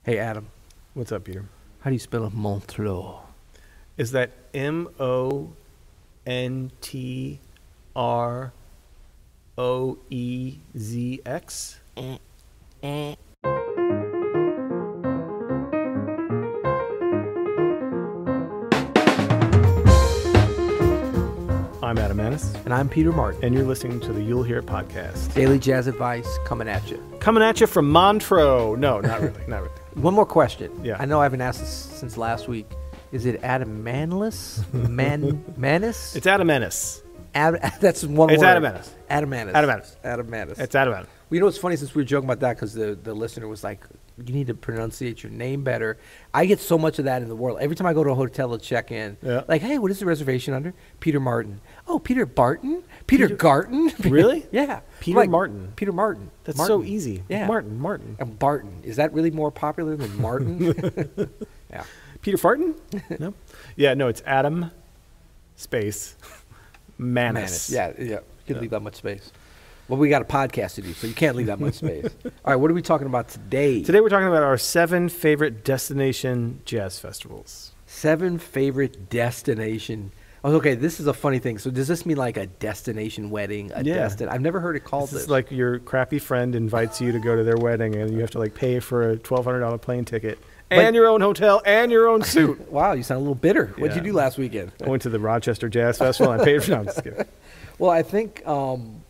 Hey, Adam. What's up, Peter? How do you spell Montreux? Is that Montroezx? I'm Adam Maness. And I'm Peter Martin. And you're listening to the You'll Hear It podcast. Daily jazz advice coming at you. Coming at you from Montreux. No, not really. Not really. One more question. Yeah. I know I haven't asked this since last week. Is it Adam Maness? Maness? It's Adam Maness. That's one word. It's Adam Maness. Adam Maness. Adam Maness. Adam Maness. It's Adam Maness. Well, you know what's funny, since we were joking about that, because the listener was like, you need to pronunciate your name better. I get so much of that in the world. Every time I go to a hotel to check in, like, hey, what is the reservation under? Peter Martin. Oh, Peter Barton? Peter Garton? Really? Yeah. Peter Martin. Peter Martin. That's Martin. so easy. Yeah. Martin. And Barton. Is that really more popular than Martin? Yeah. Peter Farton? No. Yeah, no, it's Adam space Maness. Yeah. You can leave that much space. Well, we got a podcast to do, so you can't leave that much space. All right, what are we talking about today? Today we're talking about our 7 favorite destination jazz festivals. 7 favorite destination. Oh, okay, this is a funny thing. So does this mean like a destination wedding? I've never heard it called this. It's like your crappy friend invites you to go to their wedding, and you have to like pay for a $1,200 plane ticket and your own hotel and your own suit. Wow, you sound a little bitter. What did you do last weekend? I went to the Rochester Jazz Festival and I paid for it. No, I'm just kidding. Well, I think when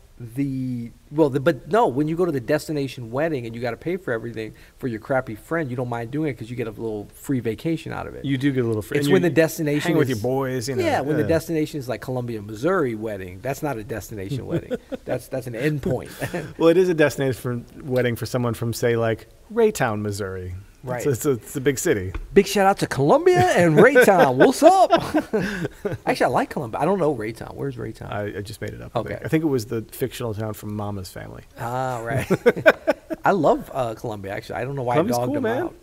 you go to the destination wedding and you got to pay for everything for your crappy friend, you don't mind doing it because you get a little free vacation out of it. You do get a little free. It's when the destination hang with your boys, you know. Yeah, when the destination is like Columbia, Missouri wedding. That's not a destination wedding. That's an end point. Well, it is a destination wedding for someone from, say, like Raytown, Missouri. Right. It's a big city. Big shout out to Columbia and Raytown. What's up? Actually, I like Columbia. I don't know Raytown. Where's Raytown? I just made it up. Okay. I think it was the fictional town from Mama's Family. Ah, right. I love Columbia, actually. I don't know why Columbia's I dogged cool, them man. out.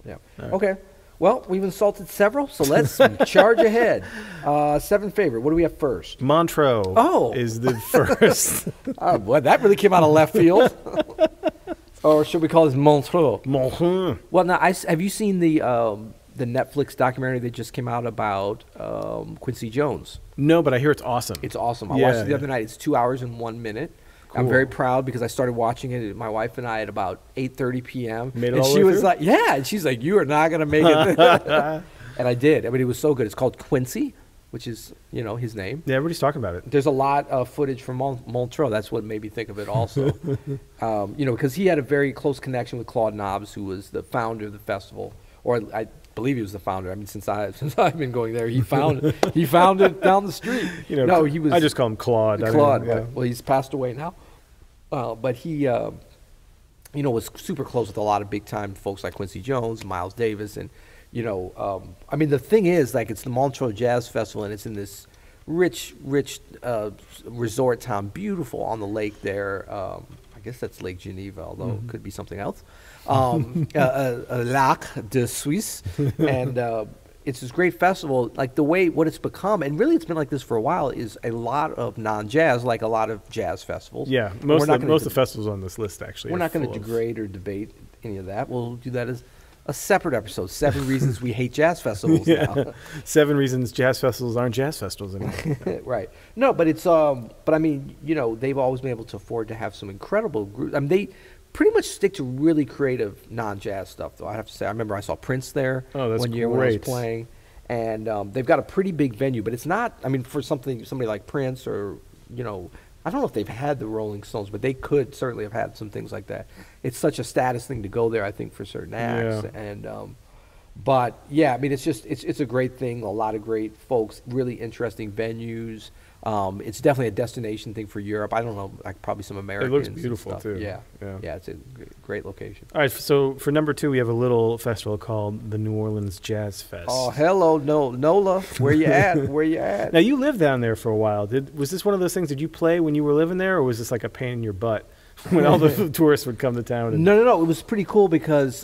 Yeah. Right. Okay. Well, we've insulted several, so let's charge ahead. 7 favorite. What do we have first? Montreux is the first. Oh, boy, that really came out of left field. Or should we call this Montreux? Montreux. Well, now, have you seen the Netflix documentary that just came out about Quincy Jones? No, but I hear it's awesome. It's awesome. I watched it the other night. It's 2 hours and 1 minute. Cool. I'm very proud because I started watching it, my wife and I, at about 8:30 p.m. Made it and all she the way was through? like, yeah. And she's like, you are not going to make it. And I did. I mean, it was so good. It's called Quincy, which is, his name. Yeah, everybody's talking about it. There's a lot of footage from Montreux. That's what made me think of it also. Because he had a very close connection with Claude Nobbs, who was the founder of the festival. Or I believe he was the founder. I mean, since I've been going there, he found it down the street. No, he was. I just call him Claude. Claude. Well, he's passed away now. But he, was super close with a lot of big-time folks like Quincy Jones, Miles Davis, and, I mean, the thing is, like, it's the Montreux Jazz Festival, and it's in this rich resort town, beautiful on the lake there. I guess that's Lake Geneva, although it could be something else. Lac de Suisse, and it's this great festival. Like what it's become, and really it's been like this for a while, is a lot of non-jazz, like a lot of jazz festivals. Yeah, most of the festivals on this list actually. We're not going to degrade or debate any of that. We'll do that as a separate episode. 7 reasons we hate jazz festivals now. 7 reasons jazz festivals aren't jazz festivals anymore. Right. No, but it's but I mean, they've always been able to afford to have some incredible groups. I mean, they pretty much stick to really creative non-jazz stuff, though. I have to say, I remember I saw Prince there one year when I was playing, and they've got a pretty big venue, but it's not. I mean, for somebody like Prince, or I don't know if they've had the Rolling Stones, but they could certainly have had some things like that. It's such a status thing to go there, I think, for certain acts, and but yeah, I mean, it's a great thing. A lot of great folks, really interesting venues. It's definitely a destination thing for Europe. I don't know, like probably some Americans. It looks beautiful too. Yeah, it's a great location. All right, so for number 2, we have a little festival called the New Orleans Jazz Fest. Oh, hello, Nola. Where you at? Where you at? Now, you lived down there for a while. Was this one of those things? Did you play when you were living there, or was this like a pain in your butt when all the tourists would come to town? No. It was pretty cool because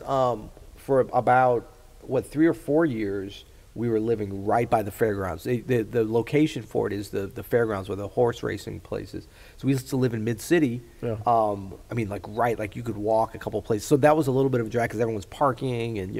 for about 3 or 4 years, we were living right by the fairgrounds. The location for it is the fairgrounds where the horse racing place is. So we used to live in mid-city. Yeah. I mean, like you could walk a couple places. So that was a little bit of a drag because everyone's parking and,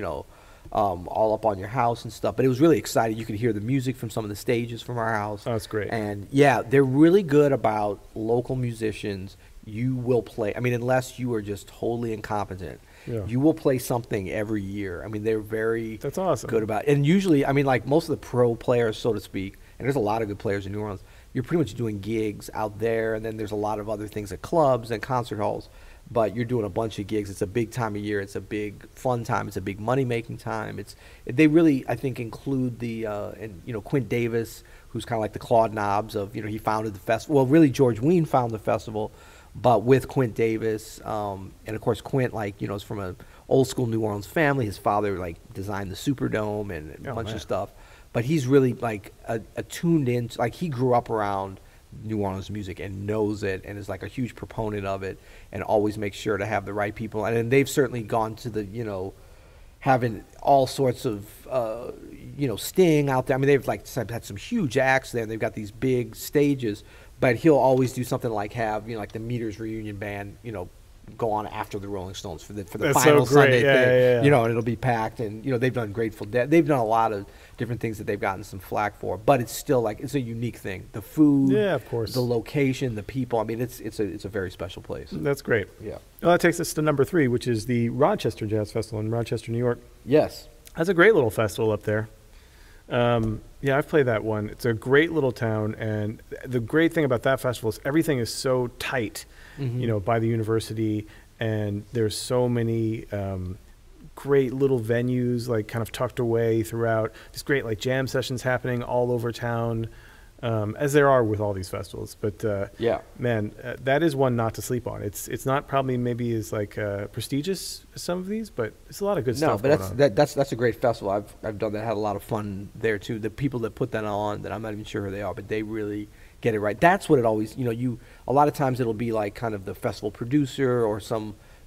all up on your house and stuff. But it was really exciting. You could hear the music from some of the stages from our house. Oh, that's great. And, yeah, they're really good about local musicians. You will play. I mean, unless you are just totally incompetent. Yeah. You will play something every year. I mean, they're That's awesome. Good about it. And usually, I mean, like most of the pro players, so to speak, and there's a lot of good players in New Orleans, you're pretty much doing gigs out there, and then there's a lot of other things at clubs and concert halls, but you're doing a bunch of gigs. It's a big time of year. It's a big fun time. It's a big money-making time. They really, I think, include Quint Davis, who's kind of like the Claude Knobs of, he founded the festival. Well, really, George Wein founded the festival, but with Quint Davis, and of course Quint, is from an old school New Orleans family. His father designed the Superdome and a bunch of stuff. But he's really attuned in, he grew up around New Orleans music and knows it and is a huge proponent of it and always makes sure to have the right people. And then they've certainly gone to the, having all sorts of, Sting out there. I mean, they've had some huge acts there and they've got these big stages. But he'll always do something have, the Meters Reunion Band, go on after the Rolling Stones for the final Sunday thing. And it'll be packed. And, they've done Grateful Dead. They've done a lot of different things that they've gotten some flack for. But it's still it's a unique thing. The food, of course, the location, the people. I mean, it's a very special place. That's great. Yeah. Well, that takes us to number 3, which is the Rochester Jazz Festival in Rochester, New York. Yes. That's a great little festival up there. Yeah, I've played that one. It's a great little town, and the great thing about that festival is everything is so tight, by the university, and there's so many great little venues, kind of tucked away throughout. Just great, jam sessions happening all over town, as there are with all these festivals. But man, that is one not to sleep on. It's not probably maybe as prestigious as some of these, but it's a lot of good stuff. No, but that's a great festival. I've done that. Had a lot of fun there too. The people that put that on, that I'm not even sure who they are, but they really get it right. That's what it always. A lot of times it'll be kind of the festival producer or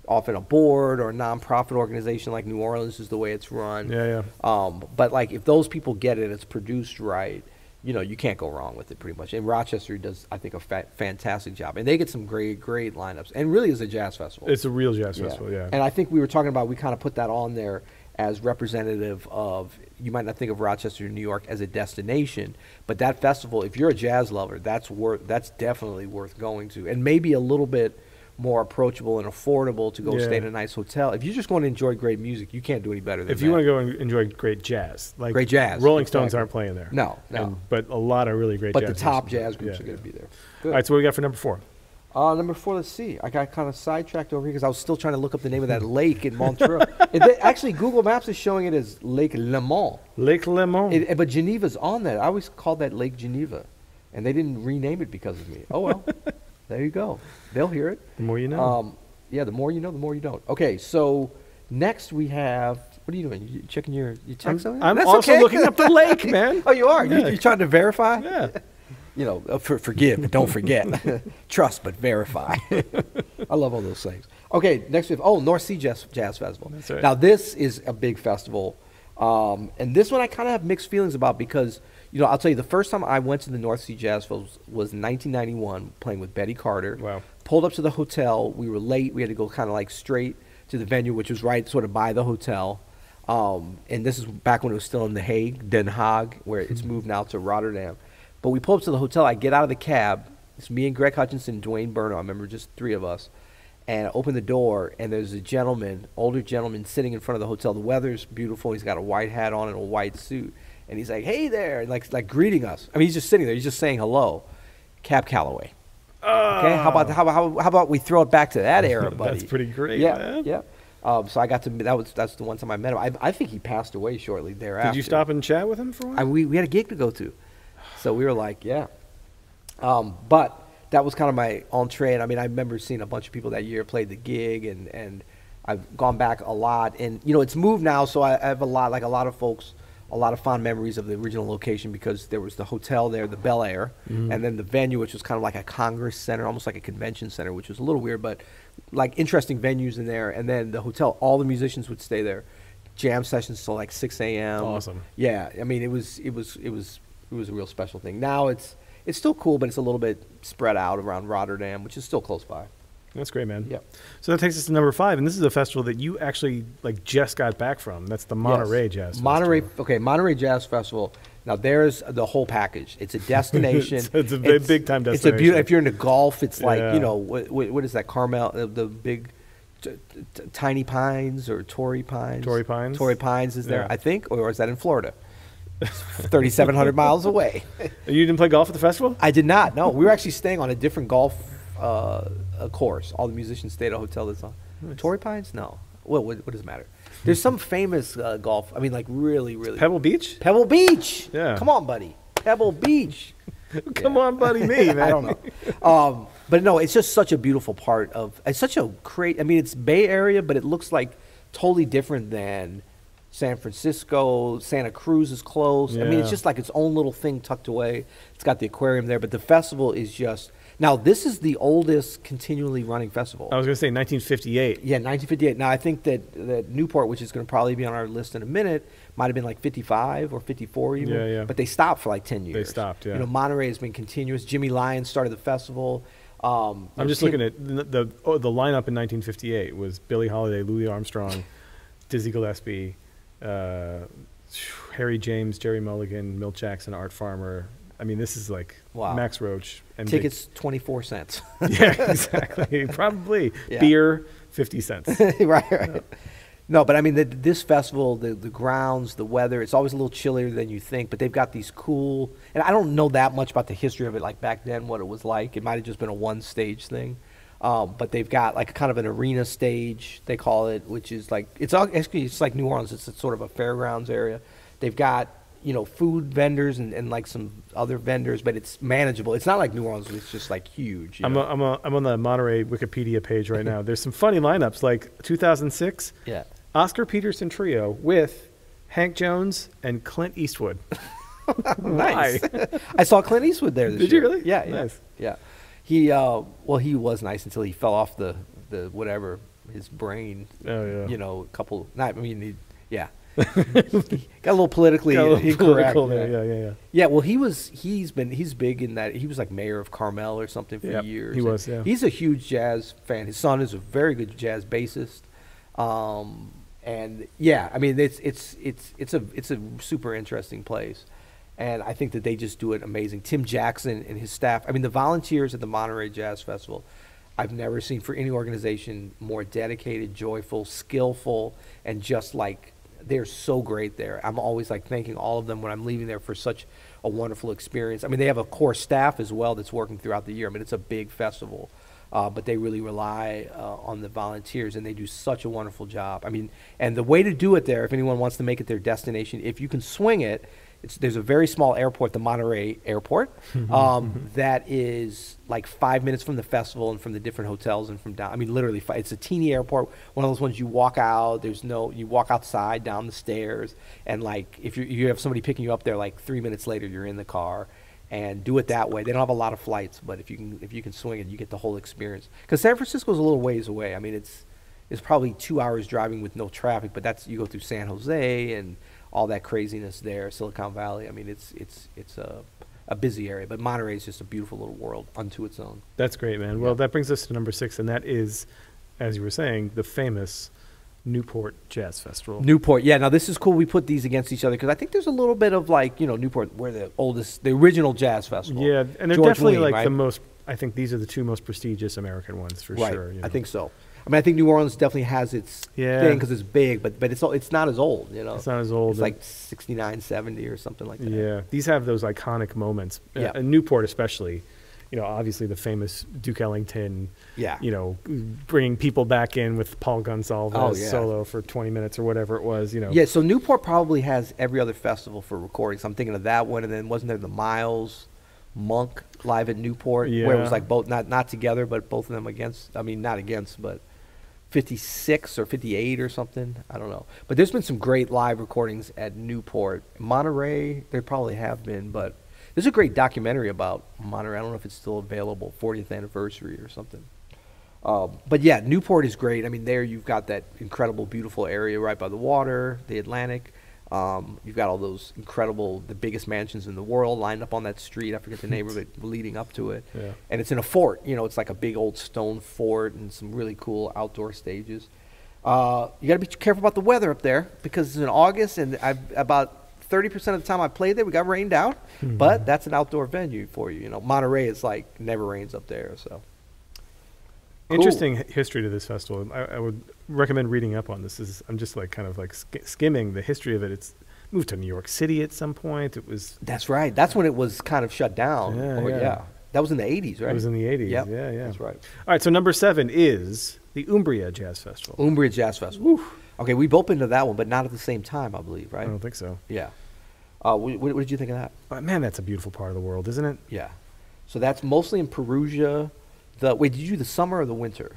often a board or a nonprofit organization like New Orleans is the way it's run. Yeah. But if those people get it, it's produced right. You can't go wrong with it pretty much. And Rochester does, I think, a fantastic job. And they get some great lineups. And really is a jazz festival. It's a real jazz festival, yeah. And I think we were talking about, we kind of put that on there as representative of, you might not think of Rochester, New York as a destination, but that festival, if you're a jazz lover, that's definitely worth going to. And maybe a little bit more approachable and affordable to go stay in a nice hotel. If you're just going to enjoy great music, you can't do any better than that. If you want to go and enjoy great jazz, great jazz, Rolling Stones aren't playing there. No. But a lot of really great jazz. But the top jazz groups are going to be there. Good. All right, so what do we got for number 4? Number 4, let's see. I got kind of sidetracked over here because I was still trying to look up the name of that lake in Montreux. Actually, Google Maps is showing it as Lake Lemont. Lake Lemont. But Geneva's on that. I always called that Lake Geneva, and they didn't rename it because of me. Oh, well. There you go. They'll hear it. The more you know. Yeah, the more you know, the more you don't. Okay, so next we have, what are you doing? You checking your text? I'm also looking up the lake, man. Oh, you are? Yeah. You're trying to verify? Yeah. Forgive, but don't forget. Trust, but verify. I love all those things. Okay, next we have, North Sea Jazz Festival. That's right. Now, this is a big festival. And this one I kind of have mixed feelings about because, I'll tell you, the first time I went to the North Sea Jazz Festival was in 1991, playing with Betty Carter. Wow. Pulled up to the hotel. We were late. We had to go kind of straight to the venue, which was right sort of by the hotel. And this is back when it was still in The Hague, Den Haag, where it's moved now to Rotterdam. But we pull up to the hotel. I get out of the cab. It's me and Greg Hutchinson, Dwayne Burno. I remember just 3 of us. And I open the door, and there's a older gentleman, sitting in front of the hotel. The weather's beautiful. He's got a white hat on and a white suit. And he's like, hey there, and like greeting us. I mean, he's just sitting there. He's just saying hello. Cab Calloway. Okay, how about we throw it back to that era, buddy? That's pretty great, man. Yeah. So I got to, that's the one time I met him. I think he passed away shortly thereafter. Did you stop and chat with him for a while? We had a gig to go to. So we were like, yeah. But that was kind of my entree. And I mean, I remember seeing a bunch of people that year, played the gig, and I've gone back a lot. And, it's moved now, so I have a lot of folks, a lot of fond memories of the original location because there was the hotel there, the Bel Air, and then the venue, which was kind of like a Congress center, almost like a convention center, which was a little weird, but interesting venues in there. And then the hotel, all the musicians would stay there. jam sessions till like 6 a.m. Awesome. Yeah, I mean, it was a real special thing. Now it's still cool, but it's a little bit spread out around Rotterdam, which is still close by. That's great, man. Yep. So that takes us to number 5, and this is a festival that you actually like just got back from. That's the Monterey Jazz Festival. Monterey Jazz Festival. Now there's the whole package. It's a destination. it's a big time destination. It's a beautiful. If you're into golf, it's like what is that? Carmel, the big Tiny Pines or Torrey Pines. Torrey Pines. Torrey Pines is there, I think, or is that in Florida? 3,700 miles away. You didn't play golf at the festival? I did not. No, we were actually staying on a different golf course. All the musicians stayed at a hotel that's on. Nice. Torrey Pines? No. Well, what does it matter? There's some famous golf. I mean, like really. Pebble Beach? Pebble Beach. Yeah. Come on, buddy. Pebble Beach. Come on, buddy, me, man. I don't know. But no, it's just such a beautiful part of. It's such a great. I mean, it's Bay Area, but it looks like totally different than San Francisco. Santa Cruz is close. Yeah. I mean, it's just like its own little thing tucked away. It's got the aquarium there, but the festival is just. Now, this is the oldest continually running festival. I was going to say 1958. Yeah, 1958. Now, I think that Newport, which is going to probably be on our list in a minute, might have been like 55 or 54 even. Yeah. But they stopped for like 10 years. They stopped, yeah. You know, Monterey has been continuous. Jimmy Lyons started the festival. I'm just looking at the lineup in 1958 was Billie Holiday, Louis Armstrong, Dizzy Gillespie, Harry James, Jerry Mulligan, Milt Jackson, Art Farmer. I mean, this is like Max Roach. And tickets 24 cents. Yeah, exactly. Probably. Yeah. Beer, 50 cents. Right. Yeah. No, but I mean, this festival, the grounds, the weather, it's always a little chillier than you think, but they've got these cool, and I don't know that much about the history of it, like back then, what it was like. It might have just been a one-stage thing. But they've got like kind of an arena stage, they call it, which is like, it's like New Orleans. It's sort of a fairgrounds area. They've got, food vendors and like some other vendors, but it's manageable. It's not like New Orleans. It's just like huge. I'm on the Monterey Wikipedia page right now. There's some funny lineups, like 2006. Yeah. Oscar Peterson Trio with Hank Jones and Clint Eastwood. Nice. I saw Clint Eastwood there this year. Did you really? Yeah. Nice. Yeah. He was nice until he fell off the whatever, his brain. Oh yeah. Yeah. Got a little politically incorrect. Yeah. Yeah, well, he's big in that. He was like mayor of Carmel or something for years. He was, yeah. He's a huge jazz fan. His son is a very good jazz bassist. And yeah, I mean, it's a super interesting place. And I think that they just do it amazing. Tim Jackson and his staff. I mean, the volunteers at the Monterey Jazz Festival, I've never seen for any organization more dedicated, joyful, skillful, and just like, they're so great there. I'm always like thanking all of them when I'm leaving there for such a wonderful experience. I mean, they have a core staff as well that's working throughout the year. I mean, it's a big festival, but they really rely on the volunteers, and they do such a wonderful job. I mean, and the way to do it there, if anyone wants to make it their destination, if you can swing it, there's a very small airport, the Monterey Airport, that is like 5 minutes from the festival and from the different hotels and from down. I mean, literally, it's a teeny airport. One of those ones you walk out. You walk outside down the stairs, and like if you have somebody picking you up there, like 3 minutes later you're in the car, and do it that way. They don't have a lot of flights, but if you can swing it, you get the whole experience. Because San Francisco's a little ways away. I mean, it's probably 2 hours driving with no traffic, but you go through San Jose and all that craziness there, Silicon Valley. I mean, it's a busy area, but Monterey is just a beautiful little world unto its own. That's great, man. Yeah. Well, that brings us to number 6, and that is, as you were saying, the famous Newport Jazz Festival. Newport, yeah. Now this is cool. We put these against each other because I think there's a little bit of like, Newport, we're the original jazz festival. Yeah, and they're definitely like the most. I think these are the two most prestigious American ones for sure. I think so. I mean, I think New Orleans definitely has its thing because it's big, but it's not as old, It's not as old. It's like 69, 70 or something like that. Yeah, these have those iconic moments. Yeah. And Newport especially, obviously the famous Duke Ellington, bringing people back in with Paul Gonsalves solo for 20 minutes or whatever it was, Yeah, so Newport probably has every other festival for recordings. I'm thinking of that one, and then wasn't there the Miles Monk live at Newport, where it was like both, not together, but both of them not against, but 56 or 58 or something. I don't know. But there's been some great live recordings at Newport. Monterey, there probably have been, but there's a great documentary about Monterey. I don't know if it's still available, 40th anniversary or something. But yeah, Newport is great. I mean, there you've got that incredible, beautiful area right by the water, the Atlantic. You've got all those incredible, the biggest mansions in the world lined up on that street. I forget the name of it, leading up to it. Yeah. And it's in a fort. You know, it's like a big old stone fort and some really cool outdoor stages. You got to be careful about the weather up there because it's in August, and about 30% of the time I played there, we got rained out. But that's an outdoor venue for you. You know, Monterey is like never rains up there, so. Cool. Interesting history to this festival. I would recommend reading up on this. I'm just like kind of like skimming the history of it. It's moved to New York City at some point. It was. That's right. That's when it was kind of shut down. Yeah. That was in the 80s, right? It was in the 80s. Yep. Yeah. That's right. All right. So number 7 is the Umbria Jazz Festival. Umbria Jazz Festival. Woo. Okay, we've been to that one, but not at the same time, I believe, right? I don't think so. Yeah. What did you think of that? Man, that's a beautiful part of the world, isn't it? Yeah. So that's mostly in Perugia. Wait, did you do the summer or the winter?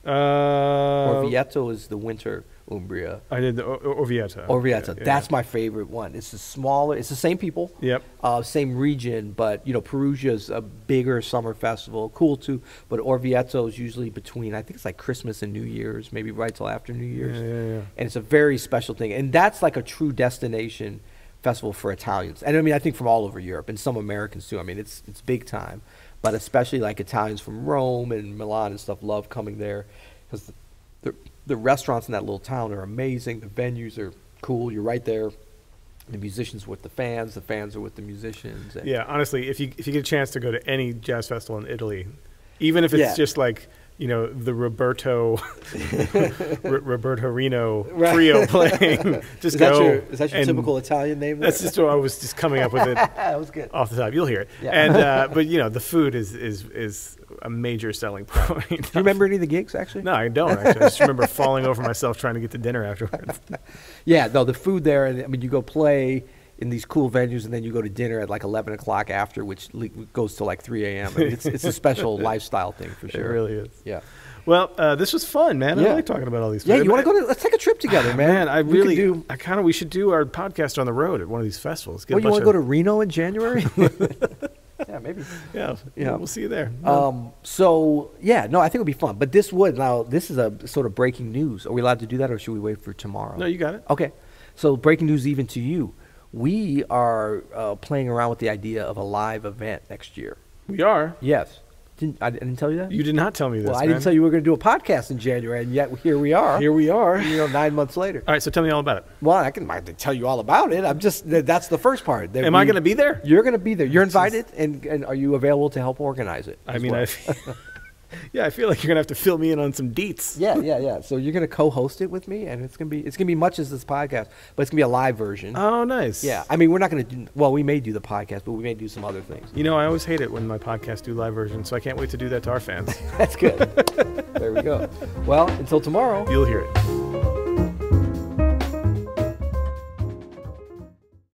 Orvieto is the winter Umbria. I did the Orvieto. Orvieto. That's my favorite one. It's smaller. It's the same people. Yep. Same region, but Perugia is a bigger summer festival. Cool too. But Orvieto is usually between, I think it's like Christmas and New Year's, maybe right till after New Year's. Yeah. And it's a very special thing. And that's like a true destination festival for Italians. And I mean, I think from all over Europe and some Americans too. I mean, it's big time. But especially like Italians from Rome and Milan and stuff love coming there because the restaurants in that little town are amazing. The venues are cool. You're right there. The musicians with the fans are with the musicians. Yeah, honestly, if you get a chance to go to any jazz festival in Italy, even if it's just like the Roberto Reno trio playing. Just is that your typical Italian name? That's just what I was just coming up with it. That was good. Off the top, you'll hear it. Yeah. And but the food is a major selling point. Do you remember any of the gigs actually? No, I don't actually. I just remember falling over myself trying to get to dinner afterwards. Yeah, no, the food there. I mean, you go play in these cool venues, and then you go to dinner at like 11 o'clock after, which goes to like 3 a.m. I mean, it's a special lifestyle thing for sure. It really is. Yeah. Well, this was fun, man. Yeah. I like talking about all these. Yeah, you want to let's take a trip together, man. We should do our podcast on the road at one of these festivals. You want to go to Reno in January? Yeah, maybe. Yeah, we'll see you there. I think it'll be fun. But this is a sort of breaking news. Are we allowed to do that, or should we wait for tomorrow? No, you got it. Okay. So breaking news even to you. We are playing around with the idea of a live event next year. We are? Yes. I didn't tell you that? You did not tell me this, Well, I didn't tell you we were going to do a podcast in January, and yet here we are. Here we are. 9 months later. All right, so tell me all about it. Well, I can tell you all about it. That's the first part. Am I going to be there? You're going to be there. You're invited, and are you available to help organize it? I mean, I feel like you're going to have to fill me in on some deets. Yeah. So you're going to co-host it with me, and it's going to be much as this podcast, but it's going to be a live version. Oh, nice. Yeah. I mean, we're not going to do, we may do the podcast, but we may do some other things. I always hate it when my podcasts do live versions, so I can't wait to do that to our fans. That's good. There we go. Well, until tomorrow. You'll hear it.